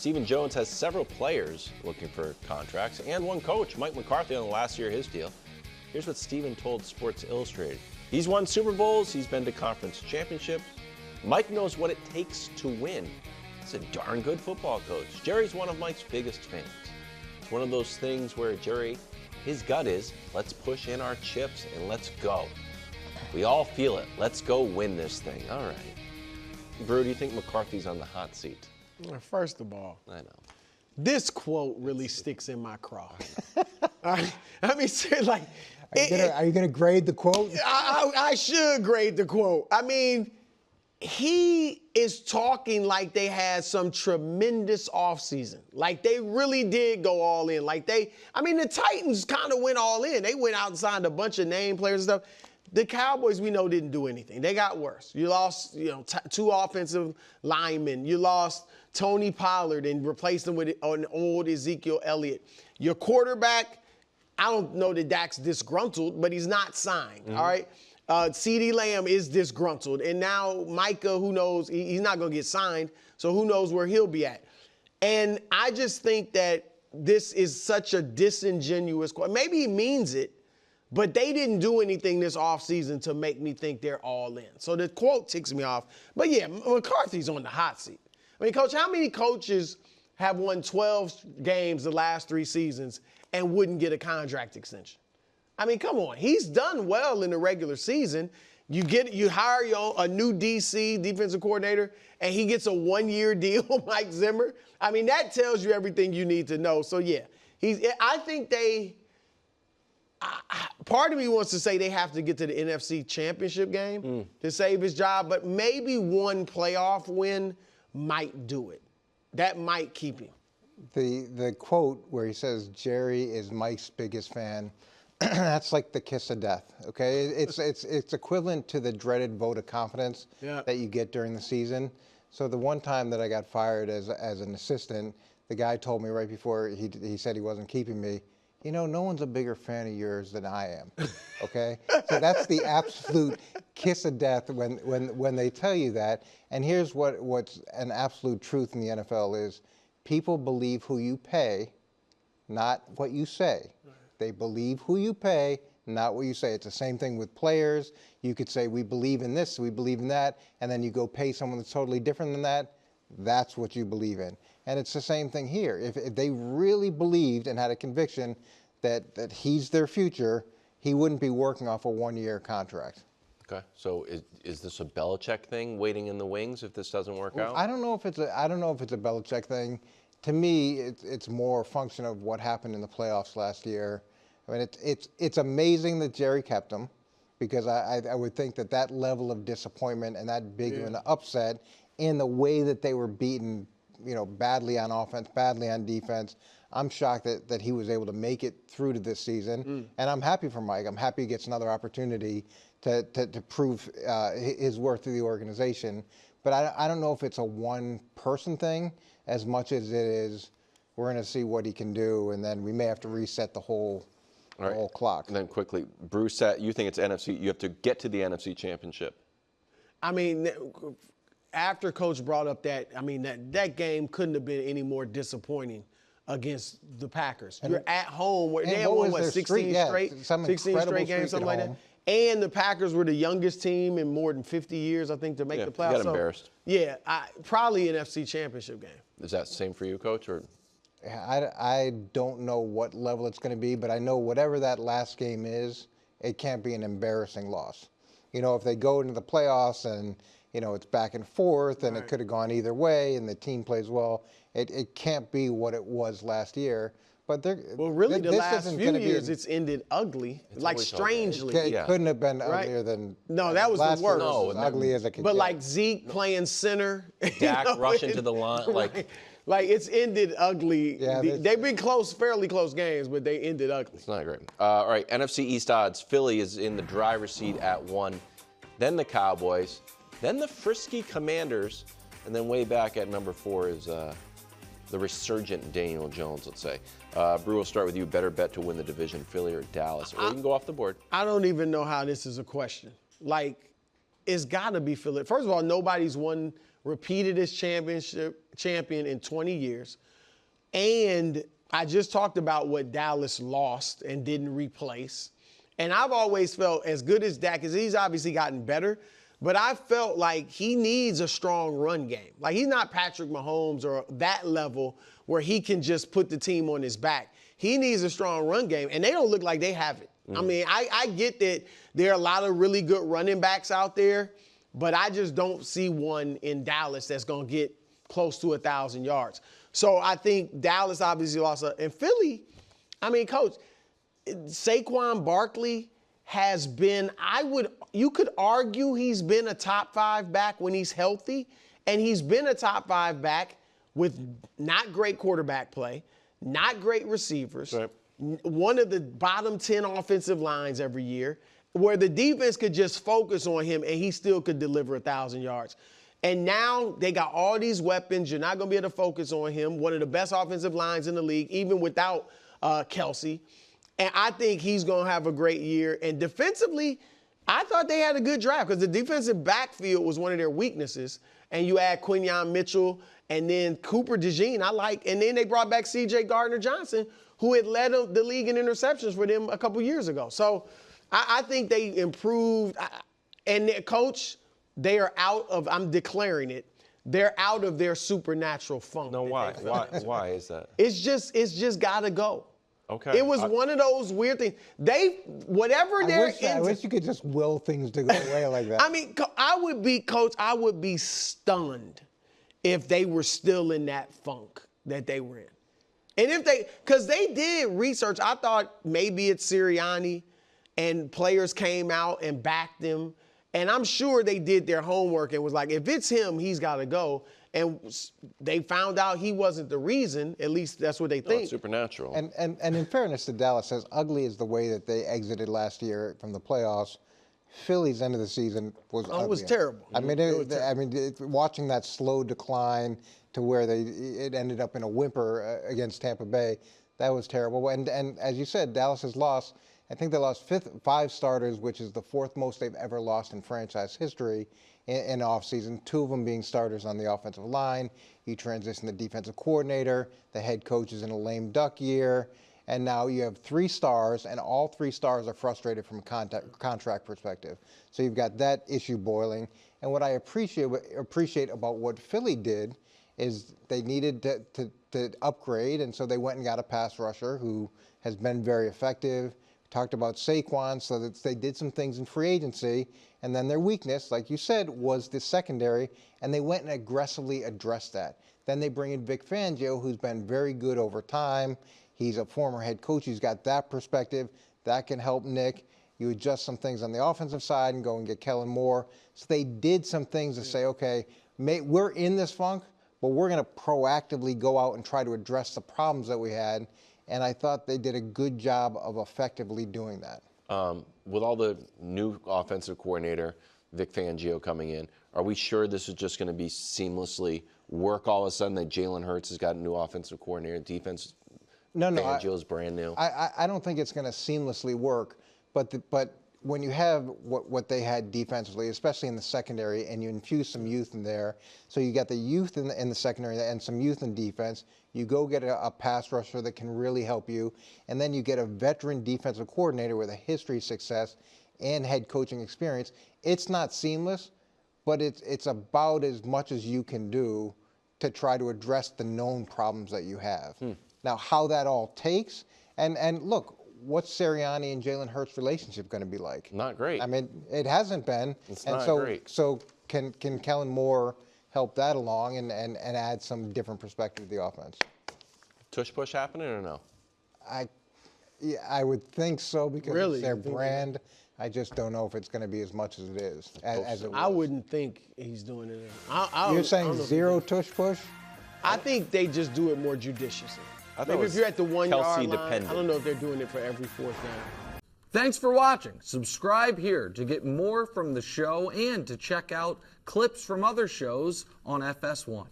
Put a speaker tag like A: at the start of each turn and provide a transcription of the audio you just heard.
A: Stephen Jones has several players looking for contracts and one coach, Mike McCarthy, on the last year of his deal. Here's what Stephen told Sports Illustrated. He's won Super Bowls. He's been to conference championships. Mike knows what it takes to win. He's a darn good football coach. Jerry's one of Mike's biggest fans. It's one of those things where Jerry, his gut is, let's push in our chips and let's go. We all feel it. Let's go win this thing. All right. Brew, do you think McCarthy's on the hot seat?
B: First of all,
A: I know.
B: This quote really sticks in my craw. I mean, like,
C: are you gonna grade the quote?
B: I should grade the quote. I mean, he is talking like they had some tremendous offseason. Like they really did go all in. The Titans kind of went all in. They went out and signed a bunch of name players and stuff. The Cowboys, we know, didn't do anything. They got worse. You lost, two offensive linemen. You lost Tony Pollard and replaced him with an old Ezekiel Elliott. Your quarterback, I don't know that Dak's disgruntled, but he's not signed, all right? CeeDee Lamb is disgruntled. And now Micah, who knows, he's not going to get signed, so who knows where he'll be at. And I just think that this is such a disingenuous quote. Maybe he means it, but they didn't do anything this offseason to make me think they're all in. So the quote ticks me off. But, yeah, McCarthy's on the hot seat. I mean, Coach, how many coaches have won 12 games the last 3 seasons and wouldn't get a contract extension? I mean, come on. He's done well in the regular season. You hire a new DC, defensive coordinator, and he gets a 1-year deal, Mike Zimmer. I mean, that tells you everything you need to know. So, yeah, I think part of me wants to say they have to get to the NFC Championship game to save his job, but maybe one playoff win might do it. That might keep him.
C: The quote where he says Jerry is Mike's biggest fan, that's like the kiss of death, okay? It's equivalent to the dreaded vote of confidence that you get during the season. So the one time that I got fired as an assistant, the guy told me right before he said he wasn't keeping me, no one's a bigger fan of yours than I am, okay? So that's the absolute kiss of death when they tell you that. And here's what's an absolute truth in the NFL is people believe who you pay, not what you say. They believe who you pay, not what you say. It's the same thing with players. You could say, we believe in this, we believe in that, and then you go pay someone that's totally different than that. That's what you believe in. And it's the same thing here. If they really believed and had a conviction that he's their future, he wouldn't be working off a 1-year contract.
A: Okay, so is this a Belichick thing waiting in the wings if this doesn't work out?
C: I don't know if it's a Belichick thing. To me, it's more a function of what happened in the playoffs last year. I mean, it's amazing that Jerry kept him, because I would think that level of disappointment and that big of an upset in the way that they were beaten, badly on offense, badly on defense. I'm shocked that he was able to make it through to this season, and I'm happy for Mike. I'm happy he gets another opportunity to prove his worth to the organization. But I don't know if it's a one-person thing as much as it is we're going to see what he can do, and then we may have to reset the whole clock.
A: And then quickly, Broussard, you think it's NFC? You have to get to the NFC Championship.
B: I mean, after Coach brought up that game couldn't have been any more disappointing against the Packers. You're at home. They had won, 16 straight? 16 straight games, something like that. And the Packers were the youngest team in more than 50 years, I think, to make the playoffs.
A: You got embarrassed.
B: Yeah, probably an NFC Championship game.
A: Is that the same for you, Coach? Or
C: I don't know what level it's going to be, but I know whatever that last game is, it can't be an embarrassing loss. If they go into the playoffs and, it's back and forth and it could have gone either way and the team plays well, it can't be what it was last year. But the
B: last few years it's ended ugly, strangely.
C: It couldn't have been uglier than.
B: No, that was the worst.
C: No, as ugly as it could.
B: But like Zeke playing center,
A: Dak rushing to the line,
B: like it's ended ugly.
C: Yeah,
B: they've been fairly close games, but they ended ugly.
A: It's not great. All right, NFC East odds. Philly is in the driver's seat at 1, then the Cowboys, then the frisky Commanders, and then way back at number 4 is the resurgent Daniel Jones, let's say. Brew, we'll start with you. Better bet to win the division, Philly or Dallas? Or you can go off the board.
B: I don't even know how this is a question. It's got to be Philly. First of all, nobody's won repeated as champion in 20 years. And I just talked about what Dallas lost and didn't replace. And I've always felt, as good as Dak is, he's obviously gotten better, but I felt like he needs a strong run game. Like, he's not Patrick Mahomes or that level where he can just put the team on his back. He needs a strong run game, and they don't look like they have it. I mean, I get that there are a lot of really good running backs out there, but I just don't see one in Dallas that's going to get close to 1,000 yards. So I think Dallas obviously lost. And Philly, I mean, Coach, Saquon Barkley has been, you could argue he's been a top 5 back when he's healthy, and he's been a top 5 back with not great quarterback play, not great receivers, right, one of the bottom 10 offensive lines every year, where the defense could just focus on him and he still could deliver 1,000 yards. And now they got all these weapons. You're not going to be able to focus on him. One of the best offensive lines in the league, even without Kelsey. And I think he's going to have a great year. And defensively, I thought they had a good draft because the defensive backfield was one of their weaknesses. And you add Quinyon Mitchell and then Cooper DeJean, I like. And then they brought back C.J. Gardner-Johnson, who had led the league in interceptions for them a couple years ago. So I think they improved. And their coach, they are out of, I'm declaring it, they're out of their supernatural funk.
A: No, why? Why is that?
B: It's just got to go.
A: Okay.
B: It was one of those weird things. I
C: wish you could just will things to go away like that.
B: I mean, I would be stunned if they were still in that funk that they were in. And because they did research, I thought maybe it's Sirianni and players came out and backed him. And I'm sure they did their homework and was like, if it's him, he's got to go. And they found out he wasn't the reason. At least that's what they think.
A: It's supernatural.
C: And in fairness to Dallas, as ugly as the way that they exited last year from the playoffs, Philly's end of the season was ugly.
B: It was terrible.
C: I mean, watching that slow decline to where it ended up in a whimper against Tampa Bay, that was terrible. And as you said, Dallas has lost. I think they lost 5 starters, which is the 4th most they've ever lost in franchise history in offseason, 2 of them being starters on the offensive line. You transition the defensive coordinator, the head coach is in a lame duck year, and now you have 3 stars, and all 3 stars are frustrated from a contract perspective. So you've got that issue boiling. And what I appreciate about what Philly did is they needed to upgrade, and so they went and got a pass rusher who has been very effective. Talked about Saquon, so that they did some things in free agency, and then their weakness, like you said, was the secondary, and they went and aggressively addressed that. Then they bring in Vic Fangio, who's been very good over time. He's a former head coach. He's got that perspective. That can help Nick. You adjust some things on the offensive side and go and get Kellen Moore. So they did some things to say, okay, we're in this funk, but we're going to proactively go out and try to address the problems that we had. And I thought they did a good job of effectively doing that.
A: With all the new offensive coordinator, Vic Fangio, coming in, are we sure this is just going to be seamlessly work all of a sudden that Jalen Hurts has got a new offensive coordinator, defense?
C: No,
A: Fangio's brand new.
C: I don't think it's going to seamlessly work, but when you have what they had defensively, especially in the secondary, and you infuse some youth in there, so you got the youth in the secondary and some youth in defense, you go get a pass rusher that can really help you, and then you get a veteran defensive coordinator with a history of success and head coaching experience. It's not seamless, but it's about as much as you can do to try to address the known problems that you have. Now, how that all takes, and look, what's Sirianni and Jalen Hurts' relationship going to be like?
A: Not great.
C: I mean, it hasn't been.
A: It's not great.
C: So can Kellen Moore help that along and add some different perspective to the offense?
A: Tush push happening or no?
C: I would think so because
B: Really?
C: It's their brand. I just don't know if it's going to be as much as it is. As it was.
B: I wouldn't think he's doing it.
C: You're saying zero tush push?
B: I think they just do it more judiciously.
A: Maybe
B: if you're at the 1 yard line,
A: dependent.
B: I don't know if they're doing it for every 4th down.
D: Thanks for watching. Subscribe here to get more from the show and to check out clips from other shows on FS1.